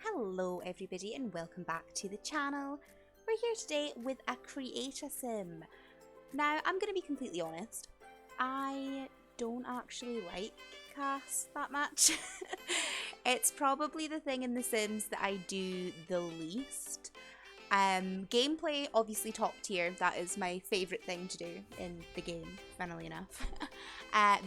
Hello everybody and welcome back to the channel. We're here today with a create a sim. Now I'm going to be completely honest, I don't actually like casts that much. It's probably the thing in The Sims that I do the least. Gameplay, obviously top tier, that is my favourite thing to do in the game, funnily enough.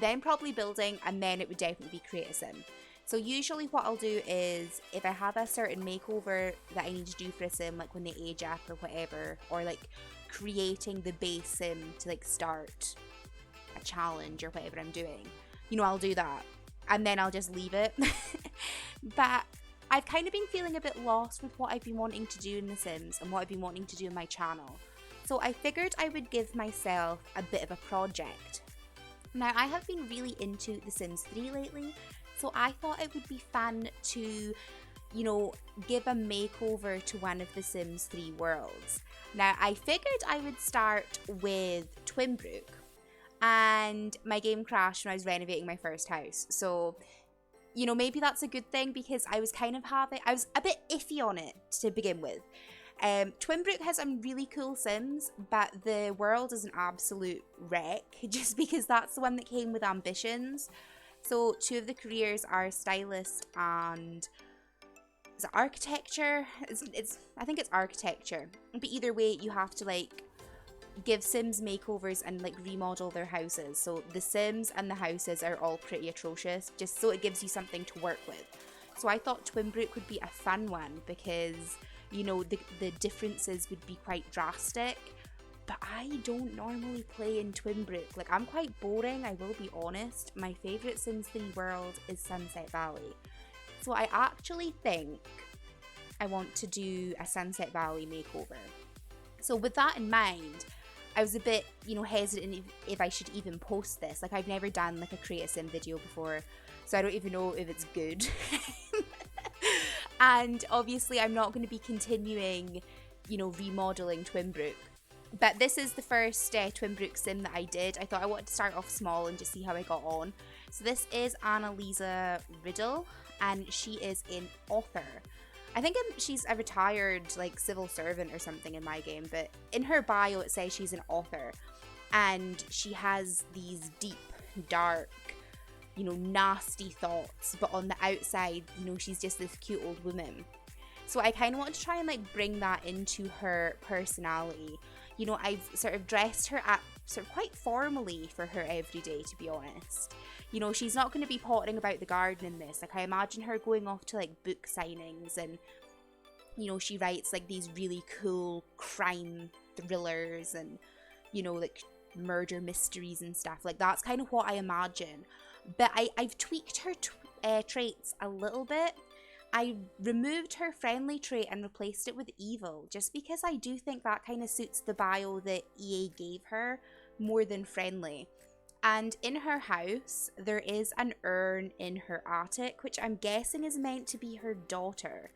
Then probably building, and then it would definitely be create a sim. So usually what I'll do is, if I have a certain makeover that I need to do for a sim, like when they age up or whatever, or like creating the base sim to like start a challenge or whatever I'm doing, you know, I'll do that. And then I'll just leave it. But I've kind of been feeling a bit lost with what I've been wanting to do in The Sims and what I've been wanting to do in my channel. So I figured I would give myself a bit of a project. Now I have been really into The Sims 3 lately, so I thought it would be fun to, you know, give a makeover to one of The Sims 3 worlds. Now I figured I would start with Twinbrook, and my game crashed when I was renovating my first house. So, you know, maybe that's a good thing because I was a bit iffy on it to begin with. Twinbrook has some really cool Sims, but the world is an absolute wreck just because that's the one that came with ambitions. So two of the careers are stylist and is it architecture? I think it's architecture. But either way, you have to like give Sims makeovers and like remodel their houses. So the Sims and the houses are all pretty atrocious, just so it gives you something to work with. So I thought Twinbrook would be a fun one because, you know, the differences would be quite drastic. But I don't normally play in Twinbrook. Like, I'm quite boring, I will be honest. My favourite Sims 3 world is Sunset Valley. So I actually think I want to do a Sunset Valley makeover. So with that in mind, I was a bit, you know, hesitant if I should even post this. Like, I've never done like a create a sim video before, so I don't even know if it's good. And obviously I'm not going to be continuing, you know, remodeling Twinbrook. But this is the first Twinbrook sim that I did. I thought I wanted to start off small and just see how I got on. So this is Anna-Liza Riddle, and she is an author. I think she's a retired like civil servant or something in my game, but in her bio it says she's an author, and she has these deep, dark, you know, nasty thoughts, but on the outside, you know, she's just this cute old woman. So I kind of want to try and like bring that into her personality. You know, I've sort of dressed her up sort of quite formally for her everyday, to be honest. You know, she's not going to be pottering about the garden in this. Like, I imagine her going off to like book signings, and, you know, she writes like these really cool crime thrillers and, you know, like murder mysteries and stuff. Like, that's kind of what I imagine. But I've tweaked her traits a little bit. I removed her friendly trait and replaced it with evil, just because I do think that kind of suits the bio that EA gave her more than friendly. And in her house, there is an urn in her attic, which I'm guessing is meant to be her daughter.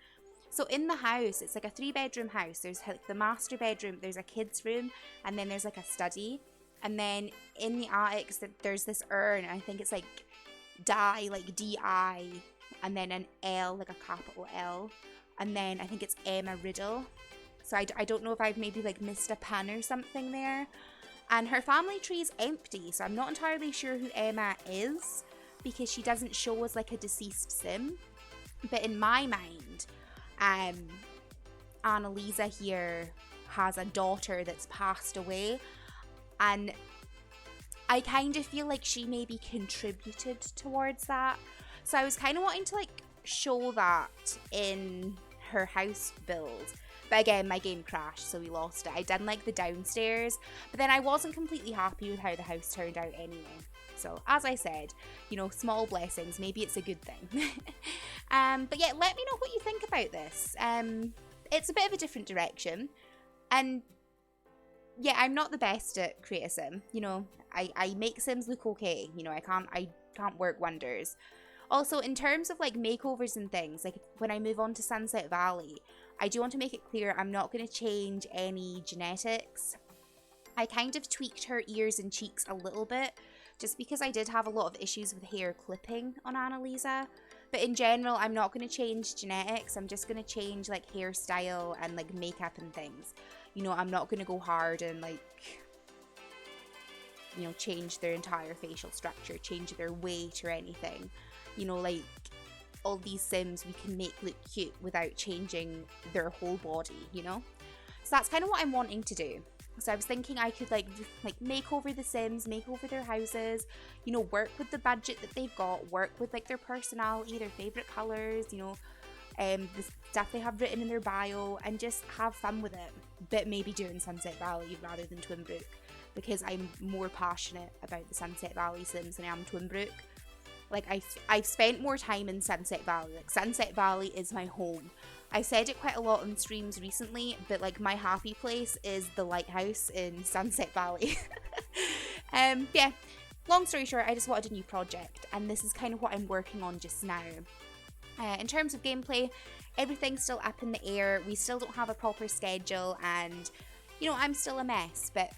So in the house, it's like a 3-bedroom house. There's like the master bedroom, there's a kid's room, and then there's like a study. And then in the attic, there's this urn, and I think it's like die, like D-I, and then an L, like a capital L, and then I think it's Emma Riddle. So I don't know if I've maybe like missed a pun or something there. And her family tree is empty, so I'm not entirely sure who Emma is, because she doesn't show as like a deceased sim. But in my mind, Anna-Liza here has a daughter that's passed away, and I kind of feel like she maybe contributed towards that. So I was kind of wanting to like show that in her house build. But again, my game crashed, so we lost it. I didn't like the downstairs, but then I wasn't completely happy with how the house turned out anyway. So as I said, you know, small blessings, maybe it's a good thing. But yeah, let me know what you think about this. It's a bit of a different direction, and yeah, I'm not the best at create a sim. You know, I make sims look okay. You know, I can't work wonders. Also, in terms of like makeovers and things, like when I move on to Sunset Valley, I do want to make it clear I'm not going to change any genetics. I kind of tweaked her ears and cheeks a little bit, just because I did have a lot of issues with hair clipping on Anna-Liza. But in general, I'm not going to change genetics. I'm just going to change like hairstyle and like makeup and things. You know, I'm not going to go hard and like, you know, change their entire facial structure, change their weight or anything. You know, like all these Sims we can make look cute without changing their whole body, you know? So that's kind of what I'm wanting to do. So I was thinking I could like make over the Sims, make over their houses, you know, work with the budget that they've got, work with like their personality, their favorite colors, you know, the stuff they have written in their bio, and just have fun with it. But maybe doing Sunset Valley rather than Twinbrook, because I'm more passionate about the Sunset Valley Sims than I am Twinbrook. Like I've spent more time in Sunset Valley. Like Sunset Valley is my home. I said it quite a lot on streams recently, but like my happy place is the lighthouse in Sunset Valley. Yeah, long story short, I just wanted a new project, and this is kind of what I'm working on just now. In terms of gameplay, everything's still up in the air. We still don't have a proper schedule, and you know, I'm still a mess, but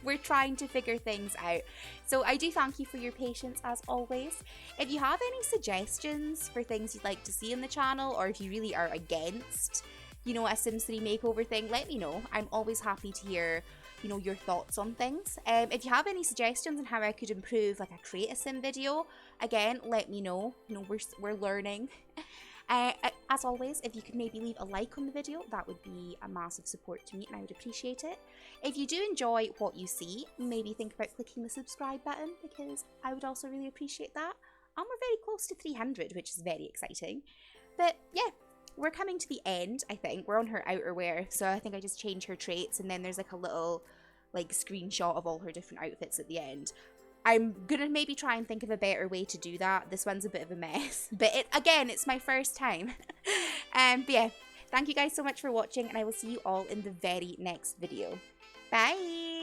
we're trying to figure things out. So I do thank you for your patience as always. If you have any suggestions for things you'd like to see on the channel, or if you really are against, you know, a Sims 3 makeover thing, let me know. I'm always happy to hear, you know, your thoughts on things. If you have any suggestions on how I could improve like a create a sim video, again, let me know. You know, we're learning. As always, if you could maybe leave a like on the video, that would be a massive support to me and I would appreciate it. If you do enjoy what you see, maybe think about clicking the subscribe button, because I would also really appreciate that. And we're very close to 300, which is very exciting. But yeah, we're coming to the end, I think. We're on her outerwear, so I think I just change her traits, and then there's like a little like screenshot of all her different outfits at the end. I'm gonna maybe try and think of a better way to do that. This one's a bit of a mess, but it's my first time. But yeah, thank you guys so much for watching, and I will see you all in the very next video. Bye!